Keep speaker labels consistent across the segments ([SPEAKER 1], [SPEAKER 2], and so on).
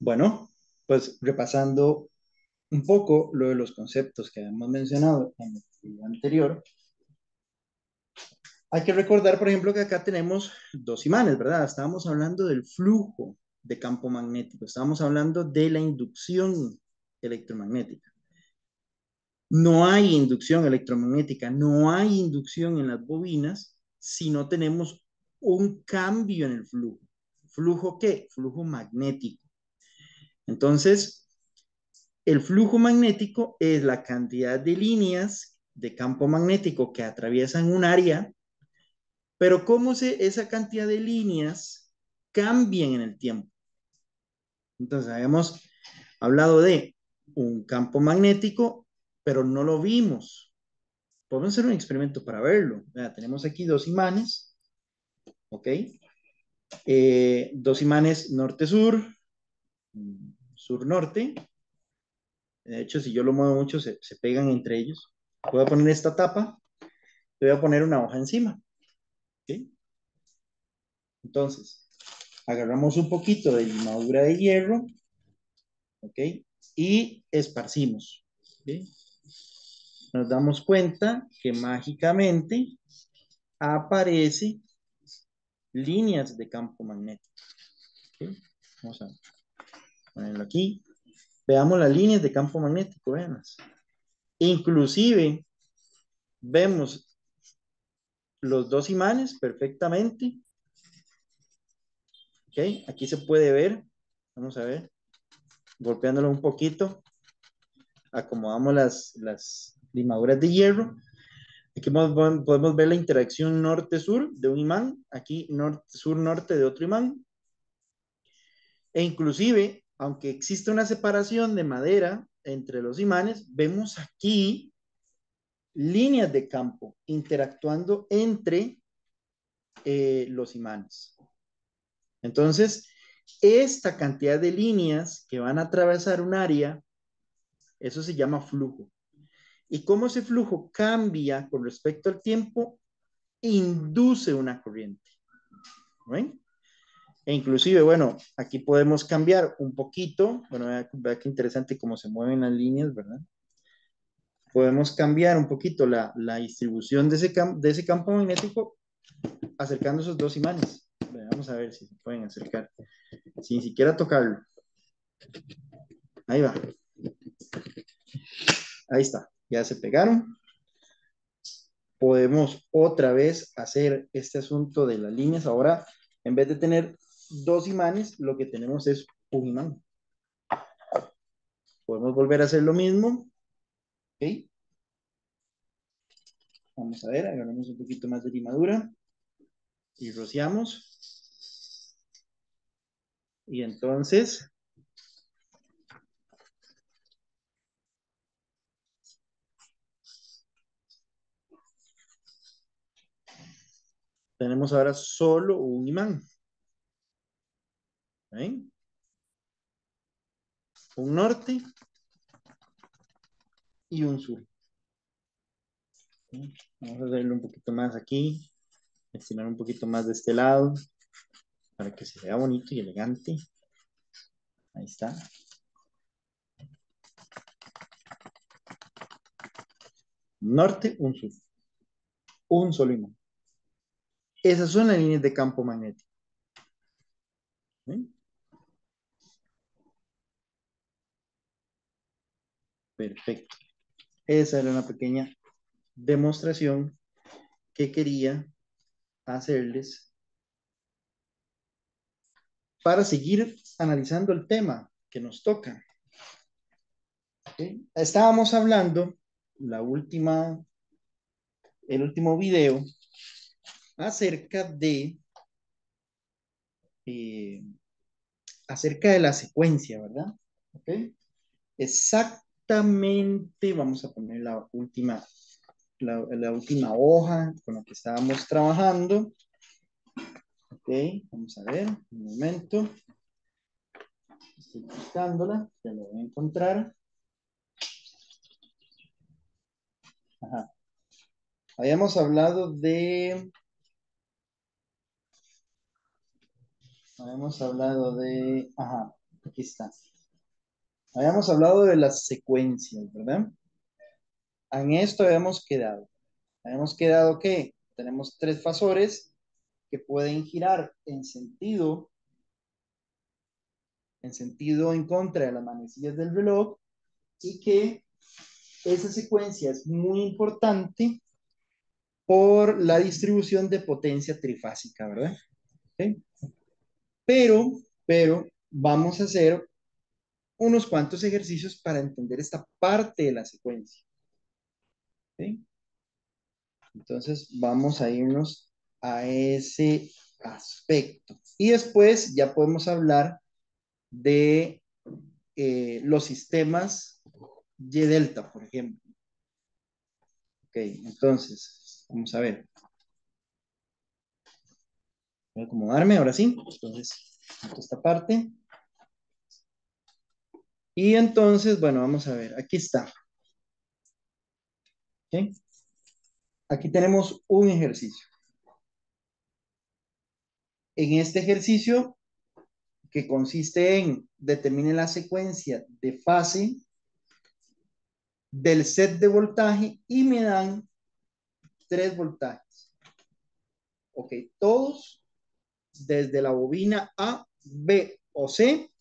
[SPEAKER 1] Bueno, pues repasando un poco lo de los conceptos que habíamos mencionado en el video anterior, hay que recordar, por ejemplo, que acá tenemos dos imanes, ¿verdad? Estábamos hablando del flujo de campo magnético, estábamos hablando de la inducción electromagnética. No hay inducción electromagnética, no hay inducción en las bobinas si no tenemos un cambio en el flujo. ¿Flujo qué? Flujo magnético. Entonces, el flujo magnético es la cantidad de líneas de campo magnético que atraviesan un área, pero esa cantidad de líneas cambian en el tiempo. Entonces, habíamos hablado de un campo magnético, pero no lo vimos. Podemos hacer un experimento para verlo. Tenemos aquí dos imanes, ¿ok? Dos imanes norte-sur, sur-norte. De hecho, si yo lo muevo mucho, se pegan entre ellos. Voy a poner esta tapa, le voy a poner una hoja encima. ¿Ok? Entonces, agarramos un poquito de limadura de hierro, ¿ok? Y esparcimos. ¿Ok? Nos damos cuenta que mágicamente aparece líneas de campo magnético. ¿Ok? Vamos a ponerlo aquí. Veamos las líneas de campo magnético, veanlas. Inclusive vemos los dos imanes perfectamente. ¿Ok? Aquí se puede ver. Vamos a ver. Golpeándolo un poquito. Acomodamos las limaduras de hierro. Aquí podemos ver la interacción norte-sur de un imán. Aquí sur-norte de otro imán. E inclusive, aunque existe una separación de madera entre los imanes, vemos aquí líneas de campo interactuando entre los imanes. Entonces, esta cantidad de líneas que van a atravesar un área, eso se llama flujo. Y cómo ese flujo cambia con respecto al tiempo, induce una corriente. ¿Ven? E inclusive, bueno, aquí podemos cambiar un poquito. Bueno, vea qué interesante cómo se mueven las líneas, ¿verdad? Podemos cambiar un poquito la distribución de ese campo magnético acercando esos dos imanes. Vamos a ver si se pueden acercar, sin siquiera tocarlo. Ahí va. Ahí está. Ya se pegaron. Podemos otra vez hacer este asunto de las líneas. Ahora, en vez de tener dos imanes, lo que tenemos es un imán. Podemos volver a hacer lo mismo. ¿Ok? Vamos a ver, agarramos un poquito más de limadura y rociamos. Y entonces tenemos ahora solo un imán. ¿Ven? Un norte y un sur. ¿Sí? Vamos a hacerlo un poquito más aquí, estirar un poquito más de este lado para que se vea bonito y elegante. Ahí está. Norte, un sur. Un solo imán. Esas son las líneas de campo magnético. ¿Sí? Perfecto. Esa era una pequeña demostración que quería hacerles para seguir analizando el tema que nos toca. ¿Sí? Estábamos hablando el último video acerca eh, acerca de la secuencia, ¿verdad? ¿Okay? Exactamente, vamos a poner la última hoja con la que estábamos trabajando. Ok, vamos a ver, un momento. Estoy buscándola, ya la voy a encontrar. Ajá. Habíamos hablado ajá. Aquí está. Habíamos hablado de las secuencias, ¿verdad? En esto habíamos quedado. Habíamos quedado que tenemos tres fasores que pueden girar en sentido en contra de las manecillas del reloj y que esa secuencia es muy importante por la distribución de potencia trifásica, ¿verdad? ¿Okay? Pero vamos a hacer unos cuantos ejercicios para entender esta parte de la secuencia. ¿Okay? Entonces vamos a irnos a ese aspecto. Y después ya podemos hablar de los sistemas Y delta, por ejemplo. Ok, entonces, vamos a ver. Voy a acomodarme ahora sí. Entonces, esta parte. Y entonces, bueno, vamos a ver. Aquí está. ¿Okay? Aquí tenemos un ejercicio. En este ejercicio, que consiste en determinar la secuencia de fase del set de voltaje y me dan tres voltajes. Ok, todos desde la bobina A, B o C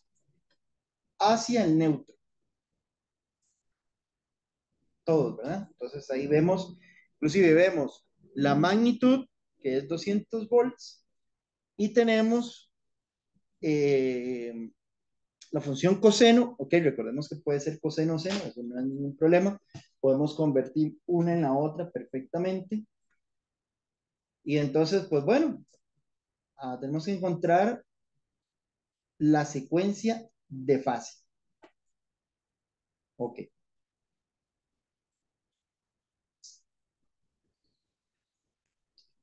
[SPEAKER 1] hacia el neutro. Todos, ¿verdad? Entonces ahí vemos, inclusive vemos la magnitud, que es 200 volts, y tenemos la función coseno, ok, recordemos que puede ser coseno o seno, eso no es ningún problema, podemos convertir una en la otra perfectamente, y entonces, pues bueno, tenemos que encontrar la secuencia de fase, ok.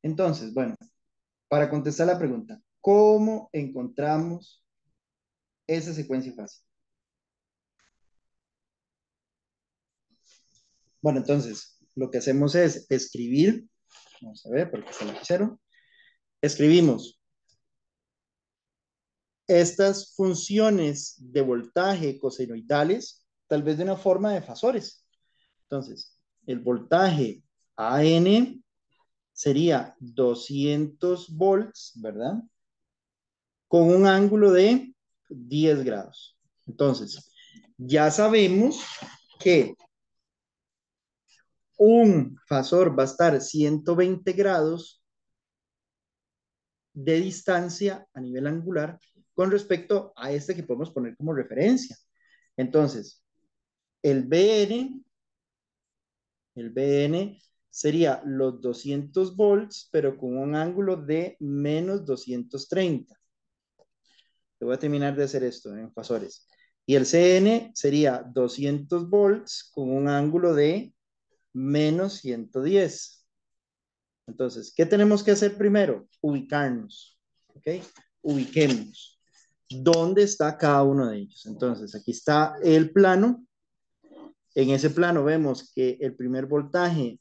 [SPEAKER 1] Entonces, bueno, para contestar la pregunta, ¿cómo encontramos esa secuencia de fase? Bueno, entonces, lo que hacemos es escribir, vamos a ver, porque está el lapicero, escribimos estas funciones de voltaje cosenoidales, tal vez de una forma de fasores. Entonces, el voltaje AN sería 200 volts, ¿verdad? Con un ángulo de 10 grados. Entonces, ya sabemos que un fasor va a estar 120 grados de distancia a nivel angular con respecto a este que podemos poner como referencia. Entonces, el BN, el BN sería los 200 volts, pero con un ángulo de menos 230. Te voy a terminar de hacer esto en fasores. Y el CN sería 200 volts con un ángulo de menos 110. Entonces, ¿qué tenemos que hacer primero? Ubicarnos. ¿Ok? Ubiquemos. ¿Dónde está cada uno de ellos? Entonces, aquí está el plano. En ese plano vemos que el primer voltaje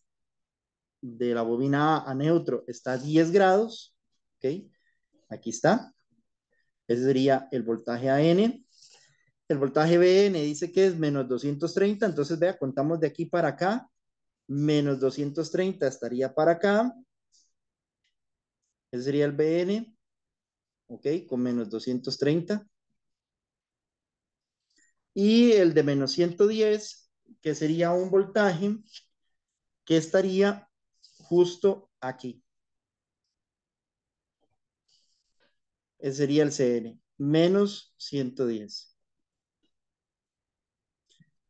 [SPEAKER 1] de la bobina A neutro está a 10 grados. ¿Ok? Aquí está. Ese sería el voltaje AN. El voltaje BN dice que es menos 230. Entonces, vea, contamos de aquí para acá. Menos 230 estaría para acá. Ese sería el BN. ¿Ok? Con menos 230. Y el de menos 110, que sería un voltaje que estaría justo aquí. Ese sería el CN, menos 110.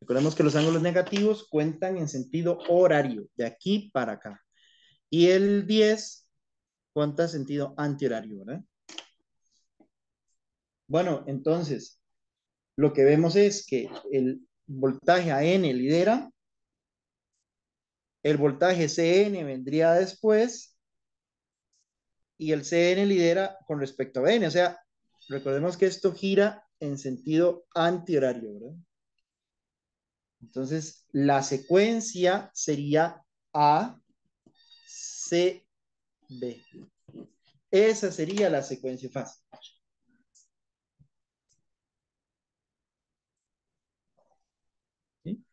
[SPEAKER 1] Recordemos que los ángulos negativos cuentan en sentido horario, de aquí para acá. Y el 10 cuenta en sentido antihorario, ¿verdad? Bueno, entonces, lo que vemos es que el voltaje AN lidera, el voltaje CN vendría después, y el CN lidera con respecto a BN. O sea, recordemos que esto gira en sentido antihorario, ¿verdad? Entonces, la secuencia sería A, C, B. Esa sería la secuencia fase.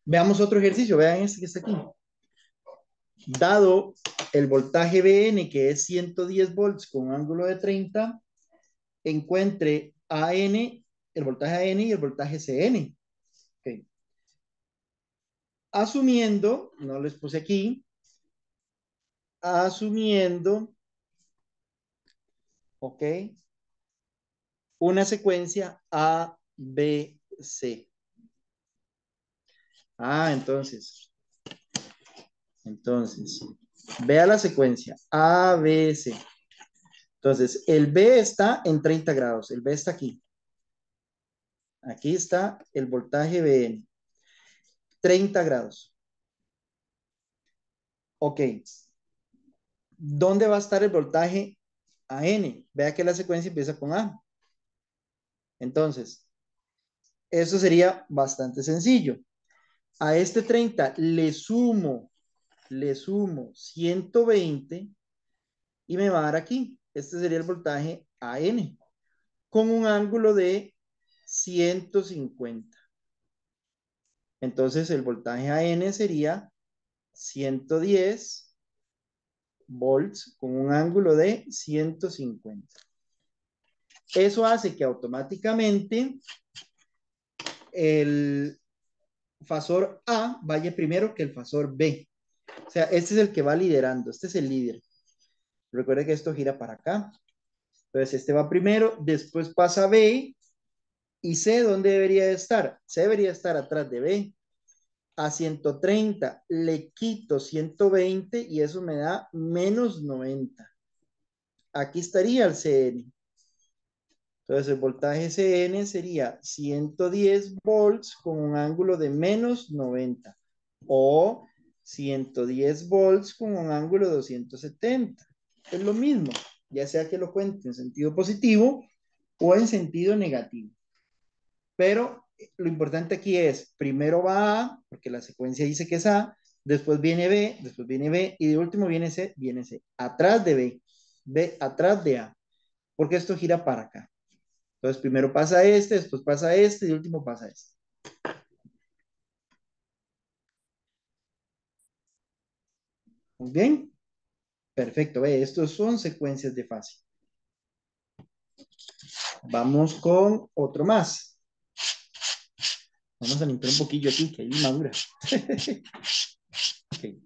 [SPEAKER 1] Veamos otro ejercicio, vean este que está aquí. Dado el voltaje BN, que es 110 volts con un ángulo de 30, encuentre AN, el voltaje AN y el voltaje CN. Okay. Asumiendo, no les puse aquí, asumiendo, ok, una secuencia A, B, C. Entonces, vea la secuencia A, B, C. Entonces, el B está en 30 grados, el B está aquí. Aquí está el voltaje BN, 30 grados. Ok, ¿dónde va a estar el voltaje AN? Vea que la secuencia empieza con A. Entonces, eso sería bastante sencillo. A este 30 le sumo 120 y me va a dar aquí. Este sería el voltaje AN con un ángulo de 150. Entonces el voltaje AN sería 110 volts con un ángulo de 150. Eso hace que automáticamente el fasor A vaya primero que el fasor B. O sea, este es el que va liderando, este es el líder. Recuerde que esto gira para acá. Entonces, este va primero, después pasa B y C, ¿dónde debería de estar? C debería estar atrás de B. A 130 le quito 120 y eso me da menos 90. Aquí estaría el CN. Entonces, el voltaje CN sería 110 volts con un ángulo de menos 90 o 110 volts con un ángulo de 270. Es lo mismo, ya sea que lo cuente en sentido positivo o en sentido negativo. Pero lo importante aquí es, primero va A, porque la secuencia dice que es A, después viene B, y de último viene C, atrás de B, B atrás de A, porque esto gira para acá. Entonces, primero pasa este, después pasa este, y de último pasa este. ¿Muy bien? Perfecto, ve, estos son secuencias de fase. Vamos con otro más. Vamos a limpiar un poquillo aquí, que hay madura. Okay.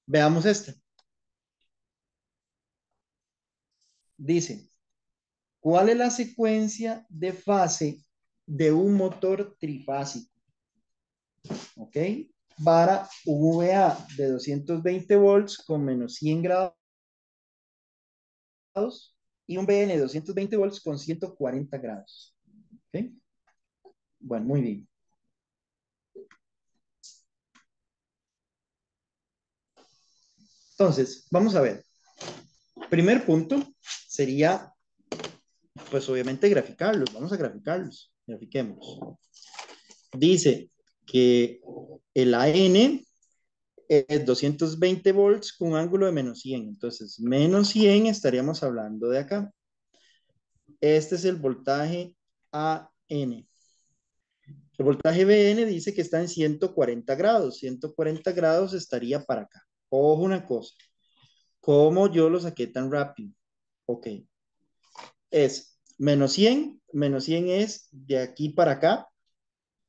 [SPEAKER 1] Veamos este. Dice, ¿cuál es la secuencia de fase de un motor trifásico? ¿Ok? Para un VA de 220 volts con menos 100 grados y un BN de 220 volts con 140 grados. ¿Ok? Bueno, muy bien. Entonces, vamos a ver. Primer punto sería, pues obviamente graficarlos. Vamos a graficarlos. Grafiquemos. Dice que el AN es 220 volts con un ángulo de menos 100. Entonces, menos 100 estaríamos hablando de acá. Este es el voltaje AN. El voltaje BN dice que está en 140 grados. 140 grados estaría para acá. Ojo una cosa. ¿Cómo yo lo saqué tan rápido? Ok. Es menos 100 es de aquí para acá,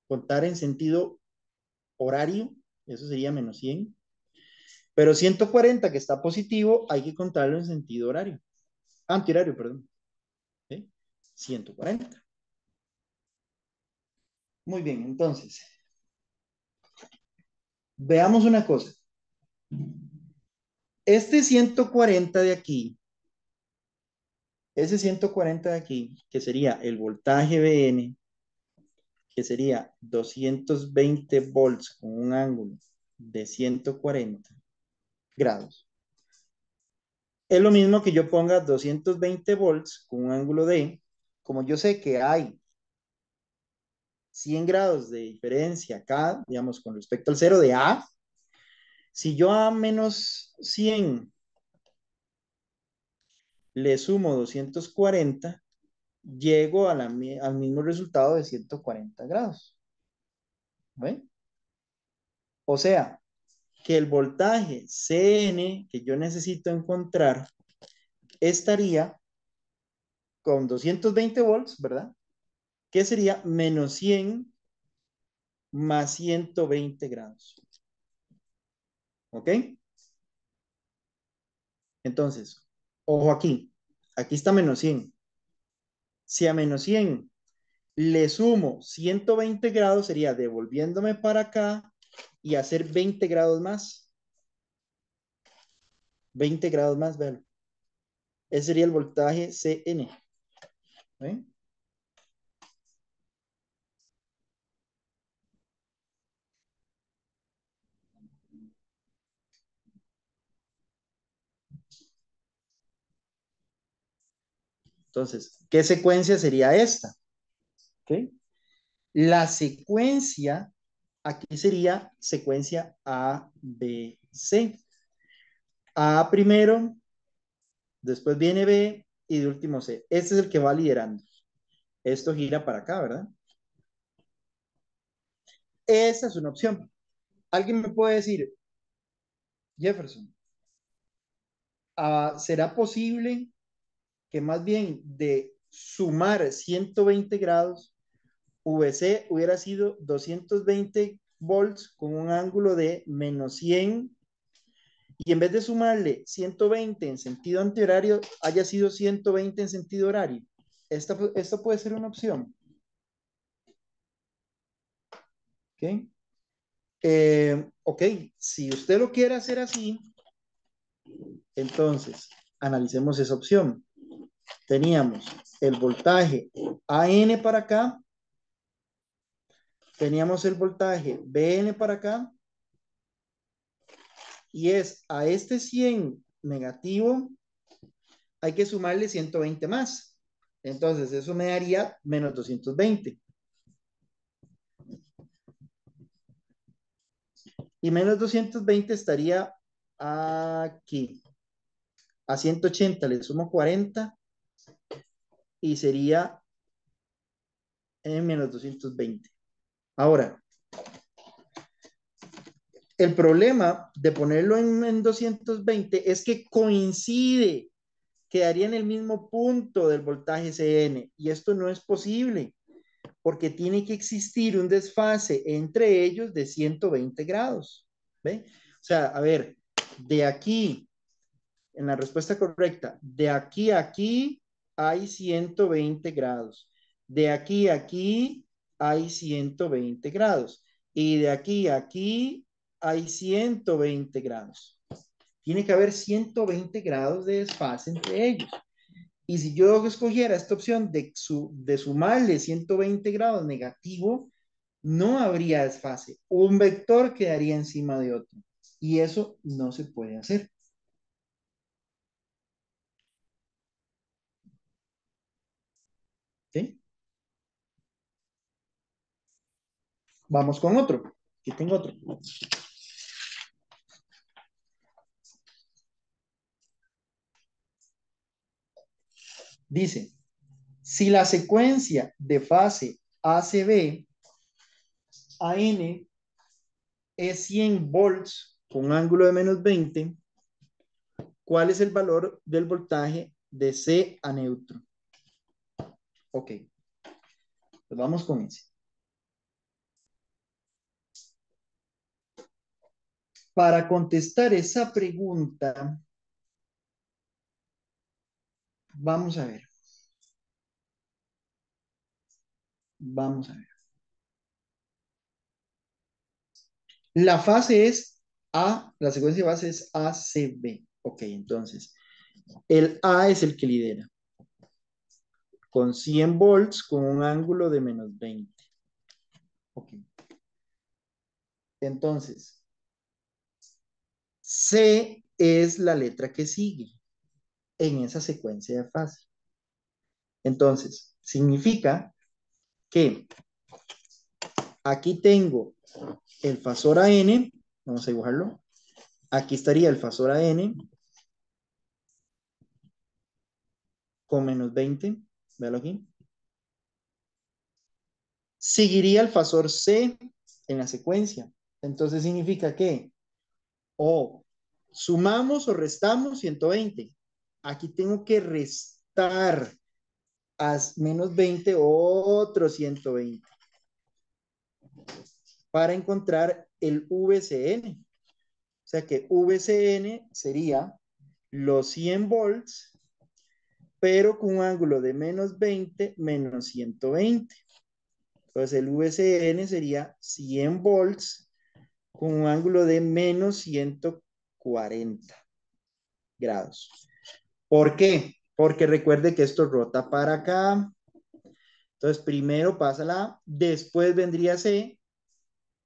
[SPEAKER 1] contar en sentido horario, eso sería menos 100. Pero 140 que está positivo, hay que contarlo en sentido horario. Antihorario, perdón. ¿Sí? 140. Muy bien, entonces, veamos una cosa. Este 140 de aquí, ese 140 de aquí, que sería el voltaje BN, que sería 220 volts con un ángulo de 140 grados. Es lo mismo que yo ponga 220 volts con un ángulo de, como yo sé que hay 100 grados de diferencia acá, digamos, con respecto al cero de A, si yo a menos 100 le sumo 240, llego a al mismo resultado de 140 grados. ¿Ven? O sea, que el voltaje CN que yo necesito encontrar estaría con 220 volts, ¿verdad? Que sería menos 100 más 120 grados. ¿Ok? Entonces, ojo aquí. Aquí está menos 100. Si a menos 100 le sumo 120 grados, sería devolviéndome para acá y hacer 20 grados más. 20 grados más, vean. Ese sería el voltaje CN. ¿Ven? Entonces, ¿qué secuencia sería esta? ¿Ok? La secuencia, aquí sería secuencia A, B, C. A primero, después viene B y de último C. Este es el que va liderando. Esto gira para acá, ¿verdad? Esa es una opción. Alguien me puede decir, Jefferson, ¿será posible que más bien de sumar 120 grados, VC hubiera sido 220 volts con un ángulo de menos 100 y en vez de sumarle 120 en sentido antihorario, haya sido 120 en sentido horario? Esta puede ser una opción. ¿Ok? Ok, si usted lo quiere hacer así, entonces analicemos esa opción. Teníamos el voltaje AN para acá, teníamos el voltaje BN para acá, y es a este 100 negativo, hay que sumarle 120 más. Entonces, eso me daría menos 220. Y menos 220 estaría aquí. A 180 le sumo 40 y sería en menos 220. Ahora, el problema de ponerlo en 220 es que coincide, quedaría en el mismo punto del voltaje CN y esto no es posible porque tiene que existir un desfase entre ellos de 120 grados. ¿Ve? O sea, a ver, de aquí, en la respuesta correcta, de aquí a aquí hay 120 grados. De aquí a aquí hay 120 grados. Y de aquí a aquí hay 120 grados. Tiene que haber 120 grados de desfase entre ellos. Y si yo escogiera esta opción de sumarle 120 grados negativo, no habría desfase. Un vector quedaría encima de otro. Y eso no se puede hacer. ¿Sí? Vamos con otro. Aquí tengo otro. Dice, si la secuencia de fase ACB AN es 100 volts con ángulo de menos 20, ¿cuál es el valor del voltaje de C a neutro? Ok, pues vamos con ese. Para contestar esa pregunta, vamos a ver. Vamos a ver. La fase es A, la secuencia de base es ACB. Ok, entonces, el A es el que lidera, con 100 volts, con un ángulo de menos 20. Ok, entonces, C es la letra que sigue en esa secuencia de fase. Entonces, significa que aquí tengo el fasor AN, vamos a dibujarlo. Aquí estaría el fasor AN con menos 20, véalo aquí. Seguiría el fasor C en la secuencia. Entonces significa que o sumamos o restamos 120. Aquí tengo que restar a menos 20 otros 120 para encontrar el VCN. O sea que VCN sería los 100 volts, pero con un ángulo de menos 20 menos 120. Entonces el VCN sería 100 volts con un ángulo de menos 140 grados. ¿Por qué? Porque recuerde que esto rota para acá. Entonces primero pasa la A, después vendría C.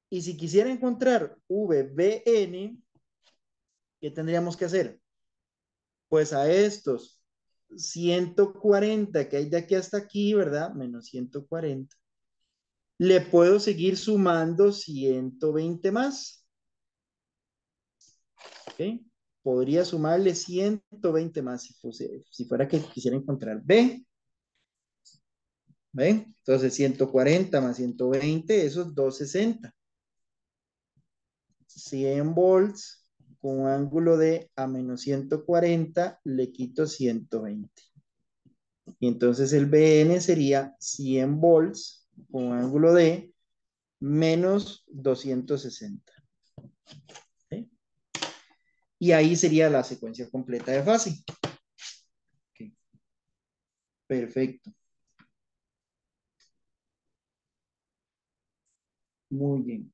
[SPEAKER 1] Y si quisiera encontrar VBN, ¿qué tendríamos que hacer? Pues a estos 140 que hay de aquí hasta aquí, ¿verdad? Menos 140. Le puedo seguir sumando 120 más. ¿Ok? Podría sumarle 120 más si fuera que quisiera encontrar B. ¿Ven? Entonces 140 más 120, eso es 260. 100 volts con un ángulo de a menos 140, le quito 120. Y entonces el BN sería 100 volts con un ángulo de menos 260. ¿Sí? Y ahí sería la secuencia completa de fase. Okay. Perfecto. Muy bien.